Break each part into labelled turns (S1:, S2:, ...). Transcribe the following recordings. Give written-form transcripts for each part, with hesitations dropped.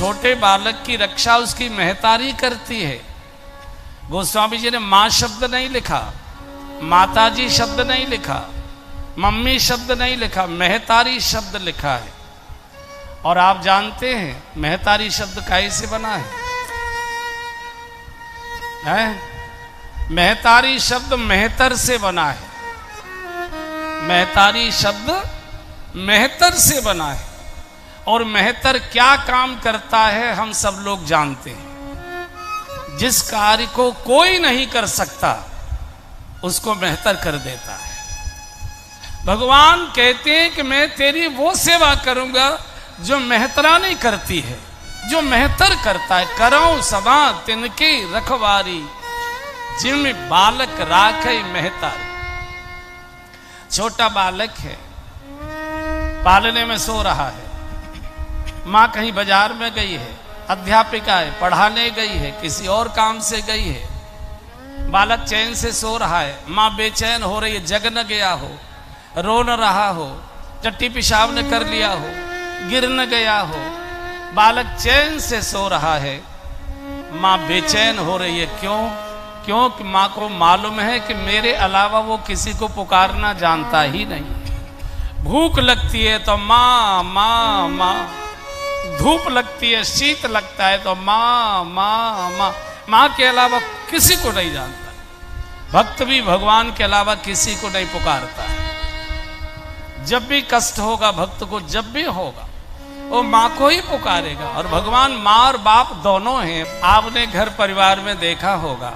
S1: छोटे बालक की रक्षा उसकी महतारी करती है। गोस्वामी जी ने मां शब्द नहीं लिखा, माताजी शब्द नहीं लिखा, मम्मी शब्द नहीं लिखा, महतारी शब्द लिखा है। और आप जानते हैं महतारी शब्द काहे से बना है? महतारी शब्द मेहतर से बना है। महतारी शब्द मेहतर से बना है। और मेहतर क्या काम करता है हम सब लोग जानते हैं। जिस कार्य को कोई नहीं कर सकता उसको मेहतर कर देता है। भगवान कहते हैं कि मैं तेरी वो सेवा करूंगा जो मेहतरानी करती है, जो मेहतर करता है। करऊं सदा तिनकी रखवारी, जिम बालक राखे मेहतारी। छोटा बालक है, पालने में सो रहा है। माँ कहीं बाजार में गई है, अध्यापिका है, पढ़ाने गई है, किसी और काम से गई है। बालक चैन से सो रहा है, माँ बेचैन हो रही है, जग न गया हो, रो न रहा हो, टट्टी पेशाब न कर लिया हो, गिर न गया हो। बालक चैन से सो रहा है, माँ बेचैन हो रही है। क्यों? क्योंकि माँ को मालूम है कि मेरे अलावा वो किसी को पुकारना जानता ही नहीं। भूख लगती है तो माँ माँ माँ, धूप लगती है, शीत लगता है तो माँ माँ माँ। माँ के अलावा किसी को नहीं जानता। भक्त भी भगवान के अलावा किसी को नहीं पुकारता है। जब भी कष्ट होगा भक्त को, जब भी होगा वो माँ को ही पुकारेगा। और भगवान माँ और बाप दोनों हैं। आपने घर परिवार में देखा होगा,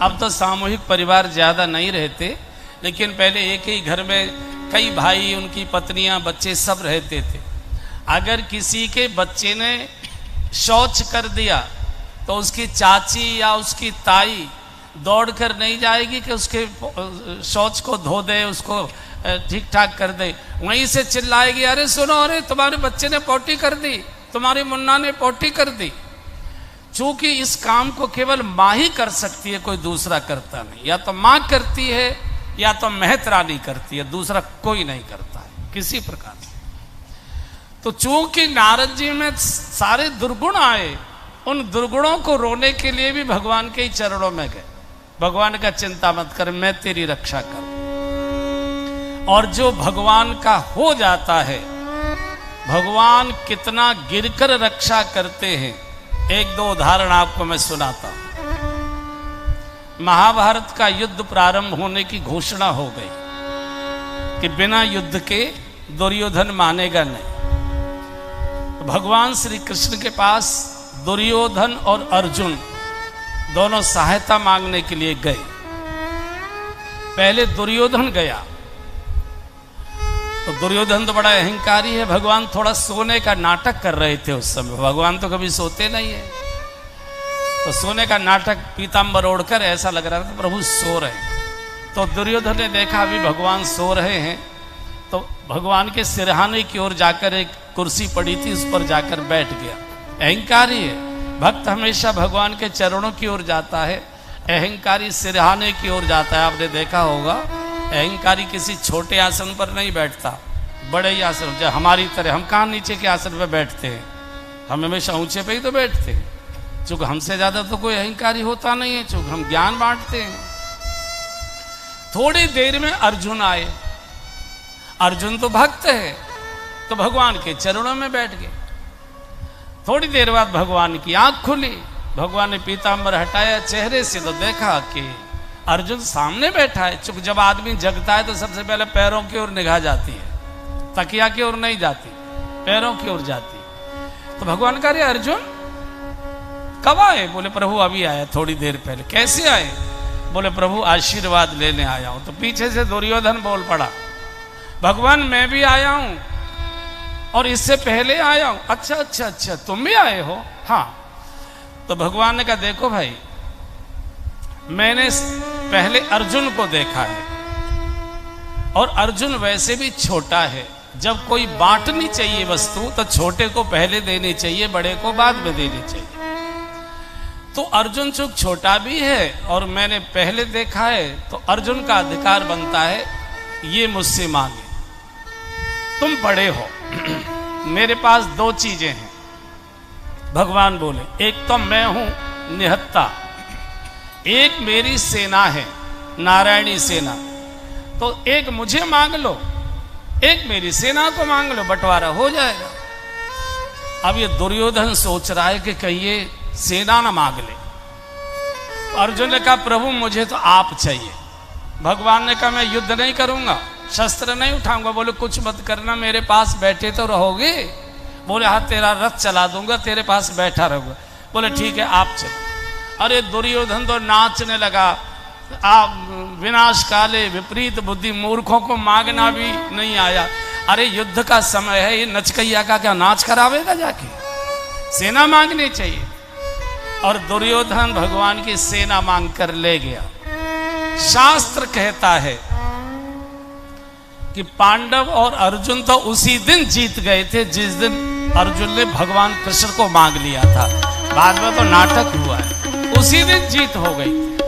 S1: अब तो सामूहिक परिवार ज्यादा नहीं रहते, लेकिन पहले एक ही घर में कई भाई, उनकी पत्नियां, बच्चे सब रहते थे। अगर किसी के बच्चे ने शौच कर दिया तो उसकी चाची या उसकी ताई दौड़कर नहीं जाएगी कि उसके शौच को धो दे, उसको ठीक ठाक कर दे। वहीं से चिल्लाएगी, अरे सुनो, अरे तुम्हारे बच्चे ने पोटी कर दी, तुम्हारी मुन्ना ने पोटी कर दी। चूंकि इस काम को केवल माँ ही कर सकती है, कोई दूसरा करता नहीं। या तो माँ करती है या तो मेहतरानी करती है, दूसरा कोई नहीं करता है किसी प्रकार से। तो चूंकि नारद जी में सारे दुर्गुण आए, उन दुर्गुणों को रोने के लिए भी भगवान के ही चरणों में गए। भगवान का चिंता मत कर, मैं तेरी रक्षा करूं। और जो भगवान का हो जाता है, भगवान कितना गिरकर रक्षा करते हैं। एक दो उदाहरण आपको मैं सुनाता हूं। महाभारत का युद्ध प्रारंभ होने की घोषणा हो गई कि बिना युद्ध के दुर्योधन मानेगा नहीं। तो भगवान श्री कृष्ण के पास दुर्योधन और अर्जुन दोनों सहायता मांगने के लिए गए। पहले दुर्योधन गया, तो दुर्योधन तो बड़ा अहंकारी है। भगवान थोड़ा सोने का नाटक कर रहे थे उस समय। भगवान तो कभी सोते नहीं है, तो सोने का नाटक, पीताम्बर ओढ़कर ऐसा लग रहा था प्रभु सो रहे हैं। तो दुर्योधन ने देखा अभी भगवान सो रहे हैं, तो भगवान के सिरहाने की ओर जाकर, एक कुर्सी पड़ी थी उस पर जाकर बैठ गया। अहंकारी है, भक्त हमेशा भगवान के चरणों की ओर जाता है, अहंकारी सिरहाने की ओर जाता है। आपने देखा होगा, अहंकारी किसी छोटे आसन पर नहीं बैठता, बड़े ही आसन। जब हमारी तरह, हम कहाँ नीचे के आसन पर बैठते हैं, हम हमेशा ऊंचे पे ही तो बैठते हैं। चूंकि हमसे ज्यादा तो कोई अहंकारी होता नहीं है, चूंकि हम ज्ञान बांटते हैं। थोड़ी देर में अर्जुन आए। अर्जुन तो भक्त है, तो भगवान के चरणों में बैठ गए। थोड़ी देर बाद भगवान की आंख खुली। भगवान ने पीताम्बर हटाया चेहरे से, तो देखा कि अर्जुन सामने बैठा है। चूंकि जब आदमी जगता है तो सबसे पहले पैरों की ओर निगाह जाती है, तकिया की ओर नहीं जाती, पैरों की ओर जाती। तो भगवान कह रहे, अर्जुन कब आए? बोले प्रभु अभी आया, थोड़ी देर पहले। कैसे आए? बोले प्रभु आशीर्वाद लेने आया हूं। तो पीछे से दुर्योधन बोल पड़ा, भगवान मैं भी आया हूं और इससे पहले आया हूं। अच्छा अच्छा अच्छा, तुम भी आए हो? हाँ। तो भगवान ने कहा, देखो भाई, मैंने पहले अर्जुन को देखा है, और अर्जुन वैसे भी छोटा है। जब कोई बांटनी चाहिए वस्तु तो छोटे को पहले देनी चाहिए, बड़े को बाद में देनी चाहिए। तो अर्जुन चूंकि छोटा भी है और मैंने पहले देखा है, तो अर्जुन का अधिकार बनता है ये मुझसे मांगे। तुम बड़े हो, मेरे पास दो चीजें हैं। भगवान बोले, एक तो मैं हूं निहत्ता, एक मेरी सेना है नारायणी सेना, तो एक मुझे मांग लो, एक मेरी सेना को मांग लो, बंटवारा हो जाएगा। अब ये दुर्योधन सोच रहा है कि कहीं ये सेना ना मांग ले। अर्जुन ने कहा, प्रभु मुझे तो आप चाहिए। भगवान ने कहा, मैं युद्ध नहीं करूंगा, शस्त्र नहीं उठाऊंगा। बोले, कुछ मत करना, मेरे पास बैठे तो रहोगे। बोले, हाँ तेरा रथ चला दूंगा, तेरे पास बैठा रहूंगा। बोले, ठीक है आप चलो। अरे दुर्योधन तो नाचने लगा, आप विनाश काले विपरीत बुद्धि, मूर्खों को मांगना भी नहीं आया। अरे युद्ध का समय है, ये नचकैया का क्या नाच करावेगा जाके? सेना मांगनी चाहिए। और दुर्योधन भगवान की सेना मांग कर ले गया। शास्त्र कहता है कि पांडव और अर्जुन तो उसी दिन जीत गए थे जिस दिन अर्जुन ने भगवान कृष्ण को मांग लिया था। बाद में तो नाटक हुआ है, उसी दिन जीत हो गई थी।